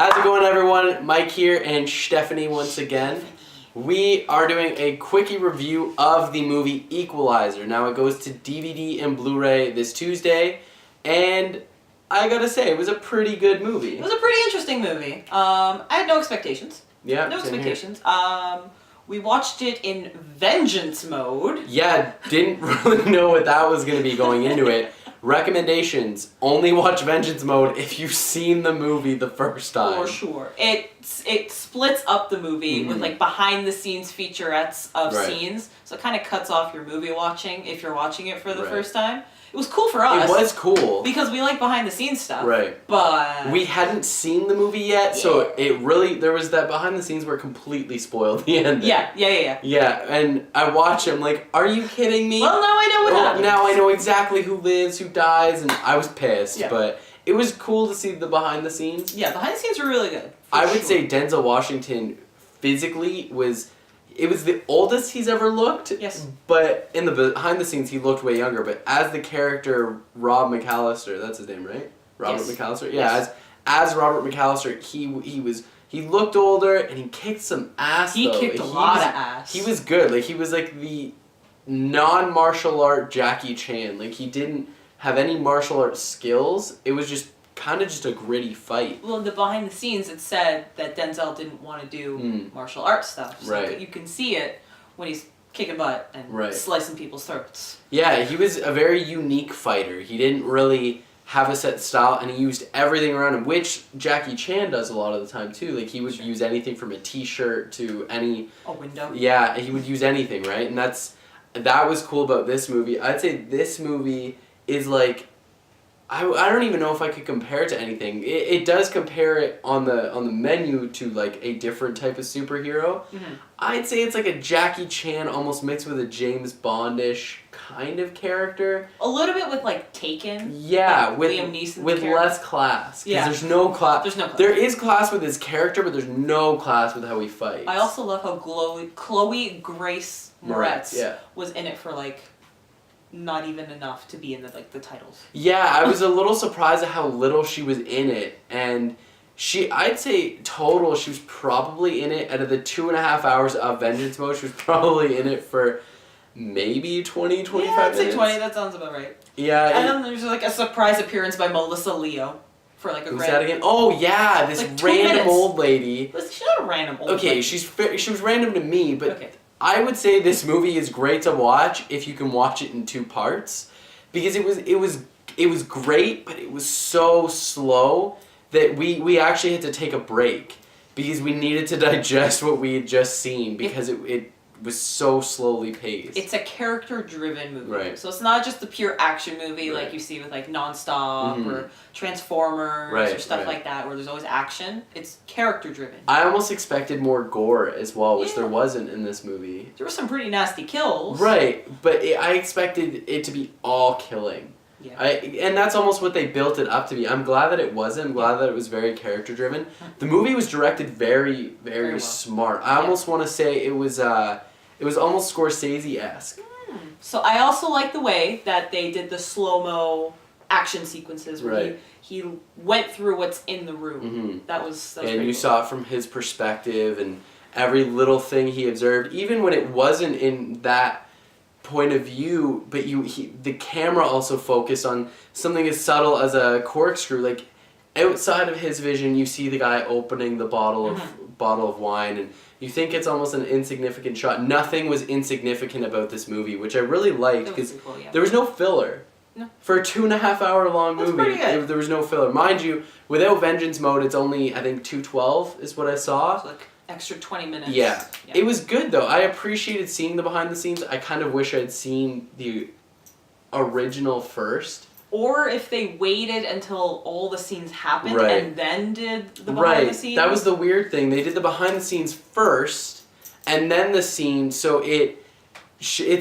How's it going, everyone? Mike here and Stephanie once again. We are doing a quickie review of the movie Equalizer. Now it goes to DVD and Blu-ray this Tuesday, and I gotta say, it was a pretty good movie. It was a pretty interesting movie. I had no expectations. Yeah, no expectations. We watched it in Vengeance Mode. Yeah, didn't really know what that was gonna be going into it. Recommendations: only watch Vengeance Mode if you've seen the movie the first time. For sure. It splits up the movie with like behind the scenes featurettes of scenes, so it kind of cuts off your movie watching if you're watching it for the first time. It was cool for us. It was cool. Because we like behind the scenes stuff. Right. But we hadn't seen the movie yet, so it really, there was that behind the scenes where it completely spoiled the ending. Yeah, and I watched it, I'm like, are you kidding me? Well, now I know what happens. Now I know exactly who lives, who dies, and I was pissed, Yeah. but it was cool to see the behind the scenes. Yeah, behind the scenes were really good. I would say Denzel Washington physically was the oldest he's ever looked. Yes. But in the behind the scenes, he looked way younger. But as the character Rob McAllister, that's his name, right? Robert McAllister. Yeah. Yes. As Robert McAllister, he looked older and he kicked some ass. He kicked a lot of ass. He was good. Like he was like the non-martial art Jackie Chan. Like he didn't have any martial art skills. It was just kind of just a gritty fight. Well, in the behind the scenes, it said that Denzel didn't want to do martial arts stuff. So you can see it when he's kicking butt and slicing people's throats. Yeah, he was a very unique fighter. He didn't really have a set style, and he used everything around him, which Jackie Chan does a lot of the time too. Like he would use anything from a t-shirt to a window. Yeah, he would use anything, right? And that was cool about this movie. I'd say this movie is like, I don't even know if I could compare it to anything. It does compare it on the menu to like a different type of superhero. Mm-hmm. I'd say it's like a Jackie Chan almost mixed with a James Bond-ish kind of character. A little bit with like Taken. Yeah, like with Liam Neeson's with character. less class. Yeah, there's no class. There's no class. There is class with his character, but there's no class with how he fights. I also love how Chloe Grace Moretz was in it for like not even enough to be in the titles. Yeah, I was a little surprised at how little she was in it, and I'd say total she was probably in it out of the 2.5 hours of Vengeance Mode. She was probably in it for maybe 20, 25 minutes. I'd say 20. That sounds about right. Yeah. And then there's like a surprise appearance by Melissa Leo for like a. Who's that again? Oh yeah, this like random old lady. She's not a random old lady. Okay, she was random to me, but. I would say this movie is great to watch if you can watch it in 2 parts, because it was great, but it was so slow that we actually had to take a break because we needed to digest what we had just seen because it was so slowly paced. It's a character-driven movie, right? So it's not just the pure action movie like you see with like Nonstop or Transformers or stuff like that, where there's always action. It's character-driven. I almost expected more gore as well, which there wasn't in this movie. There were some pretty nasty kills. Right, but I expected it to be all killing. Yeah. And that's almost what they built it up to be. I'm glad that it wasn't. I'm glad that it was very character-driven. The movie was directed very, very smart. I almost want to say it was almost Scorsese-esque. So I also like the way that they did the slow-mo action sequences where he went through what's in the room. Mm-hmm. That was and you saw it from his perspective and every little thing he observed, even when it wasn't in that point of view, but the camera also focused on something as subtle as a corkscrew. Like outside of his vision, you see the guy opening the bottle of wine, and you think it's almost an insignificant shot. Nothing was insignificant about this movie, which I really liked because there was no filler. No. For a 2.5 hour long movie, there was no filler. Mind you, without Vengeance Mode, it's only, I think, 2:12 is what I saw. So like extra 20 minutes. Yeah. It was good though. I appreciated seeing the behind the scenes. I kind of wish I'd seen the original first. Or if they waited until all the scenes happened and then did the behind the scenes. That was the weird thing. They did the behind the scenes first, and then the scene, so it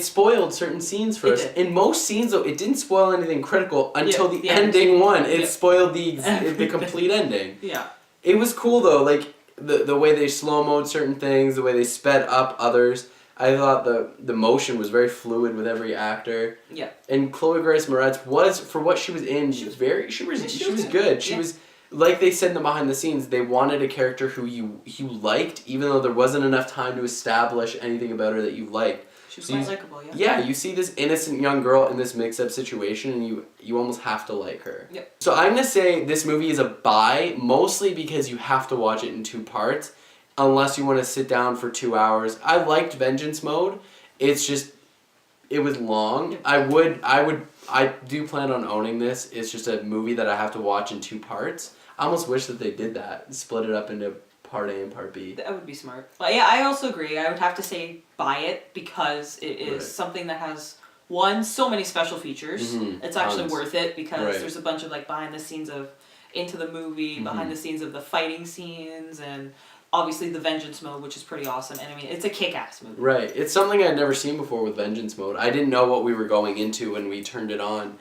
spoiled certain scenes for us. In most scenes, though, it didn't spoil anything critical until the ending one. It spoiled the complete ending. Yeah. It was cool, though, like, the way they slow-mo'd certain things, the way they sped up others. I thought the motion was very fluid with every actor. Yeah. And Chloe Grace Moretz was, for what she was in, she was good. She was like they said in the behind the scenes, they wanted a character who you liked, even though there wasn't enough time to establish anything about her that you liked. She was quite likable, yeah. Yeah, you see this innocent young girl in this mix-up situation, and you almost have to like her. Yep. So I'm going to say this movie is a buy, mostly because you have to watch it in 2 parts, unless you want to sit down for 2 hours. I liked Vengeance Mode. It's just, it was long. Yep. I do plan on owning this. It's just a movie that I have to watch in 2 parts. I almost wish that they did that, split it up into Part A and Part B. That would be smart. But yeah, I also agree. I would have to say buy it because it is Right. something that has, one, so many special features. Mm-hmm. It's actually Tons. worth it because Right. there's a bunch of like behind the scenes of into the movie, behind the scenes of the fighting scenes, and obviously the Vengeance Mode, which is pretty awesome. And I mean, it's a kick-ass movie. Right. It's something I'd never seen before with Vengeance Mode. I didn't know what we were going into when we turned it on.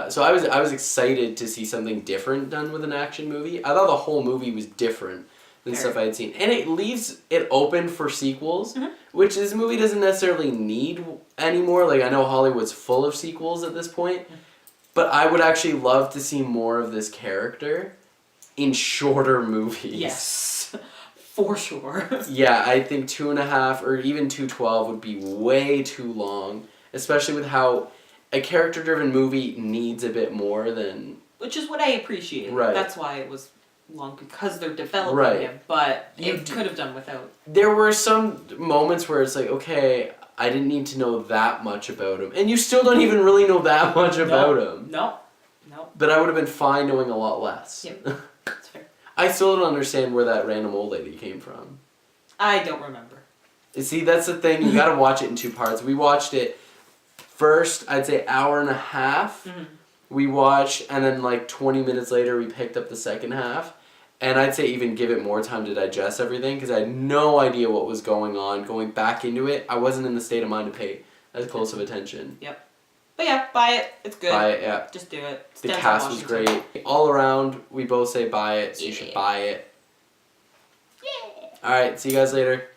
So I was excited to see something different done with an action movie. I thought the whole movie was different than stuff I had seen. And it leaves it open for sequels, which this movie doesn't necessarily need anymore. Like, I know Hollywood's full of sequels at this point, but I would actually love to see more of this character in shorter movies. Yes. For sure. Yeah, I think 2.5 or even 2:12 would be way too long, especially with how a character-driven movie needs a bit more than... Which is what I appreciate. Right. That's why it was long, because they're developing Right. him, but it could have done without. There were some moments where it's like, okay, I didn't need to know that much about him. And you still don't even really know that much about him. No. But I would have been fine knowing a lot less. Yep. That's fair. I still don't understand where that random old lady came from. I don't remember. You see, that's the thing. You gotta watch it in 2 parts. We watched it first, I'd say 1.5 hours. We watched, and then like 20 minutes later, we picked up the second half. And I'd say even give it more time to digest everything, because I had no idea what was going on. Going back into it, I wasn't in the state of mind to pay as close of attention. Yep. But yeah, buy it. It's good. Buy it, yeah. Just do it. It's The Denzel cast was Washington. great. All around, we both say buy it, so you should buy it. Yeah. Alright, see you guys later.